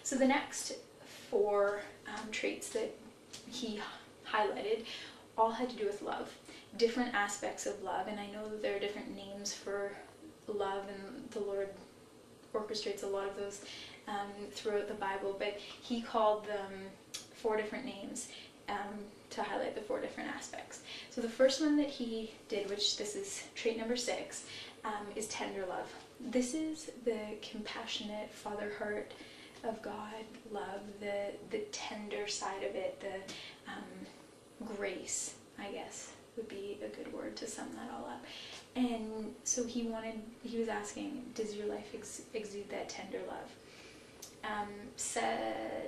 So the next four traits that he highlighted all had to do with love, different aspects of love. And I know that there are different names for love, and the Lord orchestrates a lot of those throughout the Bible, but he called them four different names to highlight the four different aspects. So the first one that he did, which this is trait number 6, is tender love. This is the compassionate father heart of God love, the tender side of it, the grace, I guess, would be a good word to sum that all up. And so he was asking, does your life exude that tender love?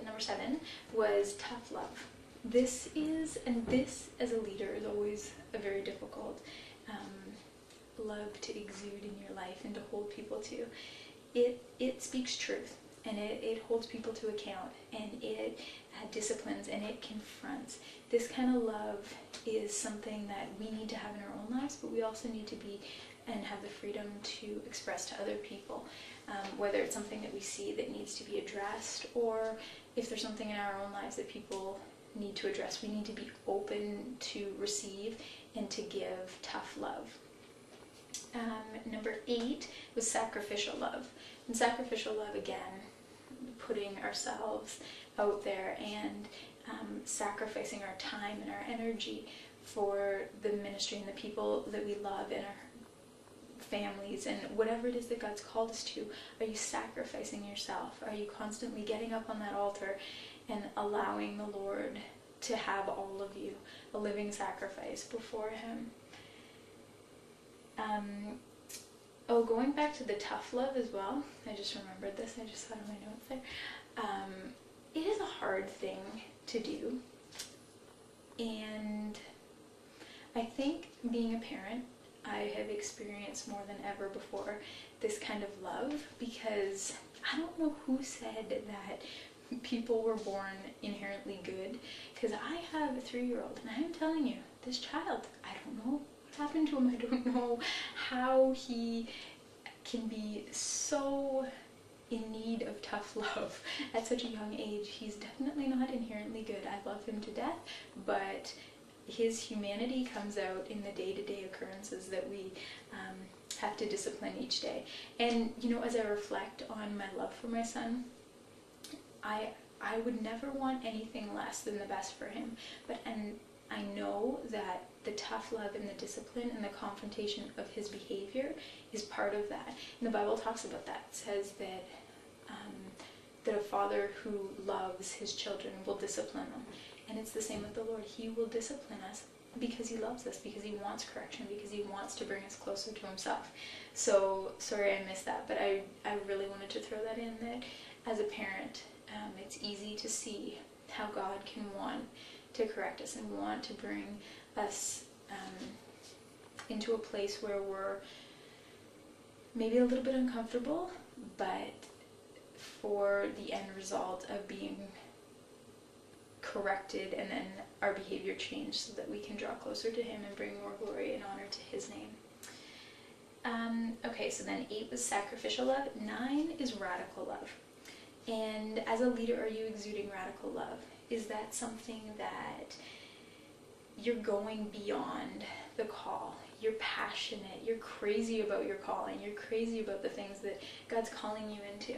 Number 7 was tough love. This as a leader is always a very difficult love to exude in your life and to hold people to. It speaks truth, and it holds people to account, and it disciplines, and it confronts. This kind of love is something that we need to have in our own lives, but we also need to be and have the freedom to express to other people, whether it's something that we see that needs to be addressed, or if there's something in our own lives that people need to address. We need to be open to receive and to give tough love. Number 8 was sacrificial love. And sacrificial love, again, putting ourselves out there and sacrificing our time and our energy for the ministry and the people that we love and our families and whatever it is that God's called us to. Are you sacrificing yourself? Are you constantly getting up on that altar and allowing the Lord to have all of you, a living sacrifice before Him? Going back to the tough love as well, I just remembered this, I just had on my notes there. It is a hard thing to do, and I think being a parent, I have experienced more than ever before this kind of love, because I don't know who said that people were born inherently good, because I have a 3-year-old, and I am telling you, this child, I don't know what happened to him. I don't know how he can be so in need of tough love at such a young age. He's definitely not inherently good. I love him to death, but his humanity comes out in the day-to-day occurrences that we have to discipline each day. And you know, as I reflect on my love for my son, I would never want anything less than the best for him. And I know that the tough love and the discipline and the confrontation of his behavior is part of that. And the Bible talks about that. It says that that a father who loves his children will discipline them. And it's the same with the Lord. He will discipline us because He loves us, because He wants correction, because He wants to bring us closer to Himself. So, sorry I missed that, but I really wanted to throw that in, that as a parent, it's easy to see how God can want to correct us and want to bring us into a place where we're maybe a little bit uncomfortable, but for the end result of being corrected and then our behavior changed so that we can draw closer to Him and bring more glory and honor to His name. Okay, so then 8 was sacrificial love. 9 is radical love. And as a leader, are you exuding radical love? Is that something that you're going beyond the call? You're passionate, you're crazy about your calling, you're crazy about the things that God's calling you into.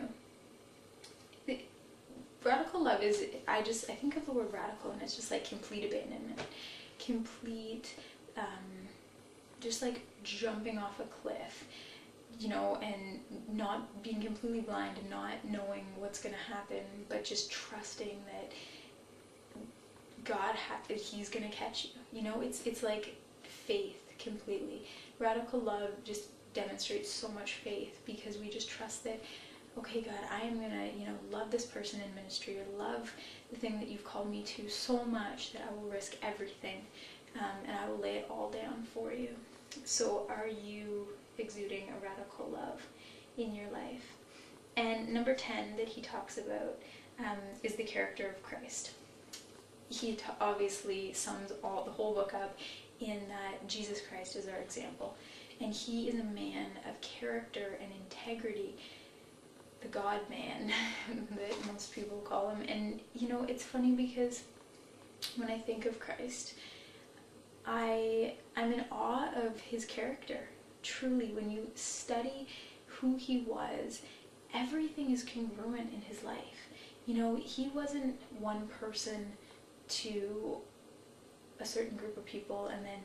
Radical love is, I think of the word radical and it's just like complete abandonment, complete, just like jumping off a cliff, you know, and not being completely blind and not knowing what's going to happen, but just trusting that God, He's going to catch you. You know, it's like faith completely. Radical love just demonstrates so much faith, because we just trust that, okay, God, I am going to, you know, love this person in ministry, or love the thing that You've called me to so much that I will risk everything, and I will lay it all down for You. So are you exuding a radical love in your life? And number 10 that he talks about is the character of Christ. He obviously sums the whole book up in that Jesus Christ is our example, and He is a man of character and integrity, the God man that most people call him. And you know, it's funny because when I think of Christ, I'm in awe of his character. Truly, when you study who he was, everything is congruent in his life. You know, he wasn't one person to a certain group of people and then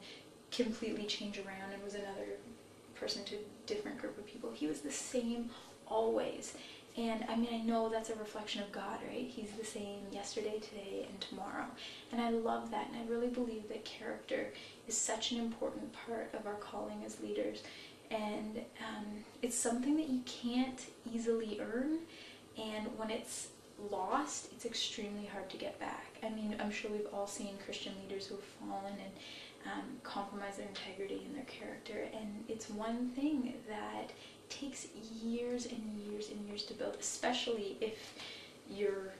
completely change around and was another person to a different group of people. He was the same always. And I mean, I know that's a reflection of God, right? He's the same yesterday, today, and tomorrow. And I love that, and I really believe that character is such an important part of our calling as leaders. And it's something that you can't easily earn, and when it's lost, it's extremely hard to get back. I mean, I'm sure we've all seen Christian leaders who have fallen and compromised their integrity and their character, and it's one thing that takes years and years and years to build, especially if you're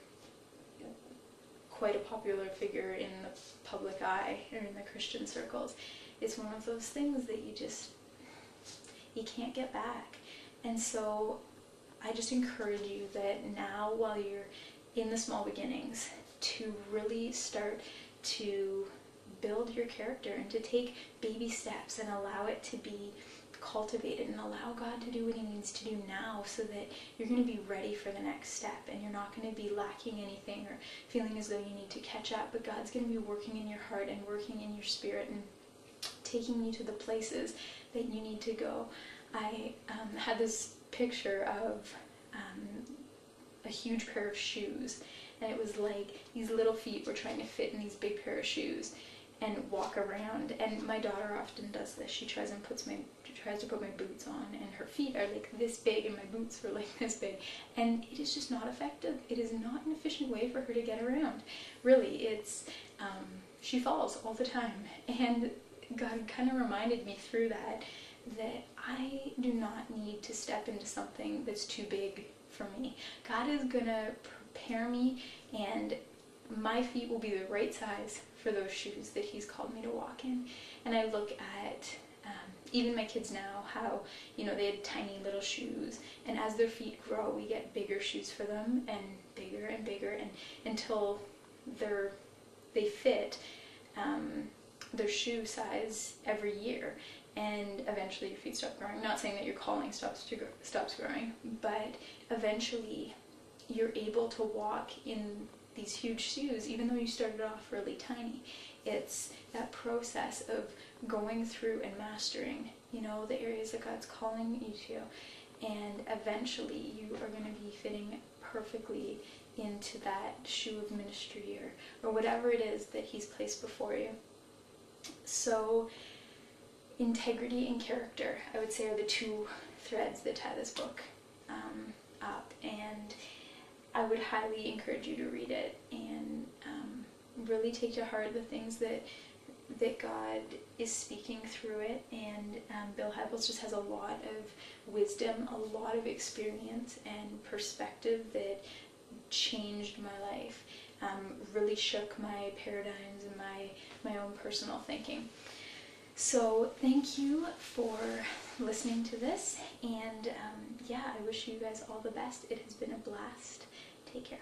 quite a popular figure in the public eye or in the Christian circles. It's one of those things that you can't get back. And so I just encourage you that now, while you're in the small beginnings, to really start to build your character and to take baby steps and allow it to be cultivated and allow God to do what he needs to do now, so that you're going to be ready for the next step and you're not going to be lacking anything or feeling as though you need to catch up, but God's going to be working in your heart and working in your spirit and taking you to the places that you need to go. I had this picture of a huge pair of shoes, and it was like these little feet were trying to fit in these big pair of shoes and walk around. And my daughter often does this. She tries to put my boots on, and her feet are like this big and my boots are like this big, and it is just not effective. It is not an efficient way for her to get around. Really, it's she falls all the time, and God kind of reminded me through that I do not need to step into something that's too big for me. God is gonna prepare me, and my feet will be the right size for those shoes that he's called me to walk in. And I look at even my kids now, how, you know, they had tiny little shoes, and as their feet grow, we get bigger shoes for them, and bigger, and until they fit their shoe size every year, and eventually your feet stop growing. Not saying that your calling stops growing, but eventually you're able to walk in these huge shoes, even though you started off really tiny. It's that process of going through and mastering, you know, the areas that God's calling you to, and eventually you are going to be fitting perfectly into that shoe of ministry or whatever it is that he's placed before you. So integrity and character, I would say, are the two threads that tie this book up, and I would highly encourage you to read it and really take to heart the things that God is speaking through it. And Bill Hybels just has a lot of wisdom, a lot of experience and perspective that changed my life, really shook my paradigms and my own personal thinking. So thank you for listening to this, and yeah, I wish you guys all the best. It has been a blast. Take care.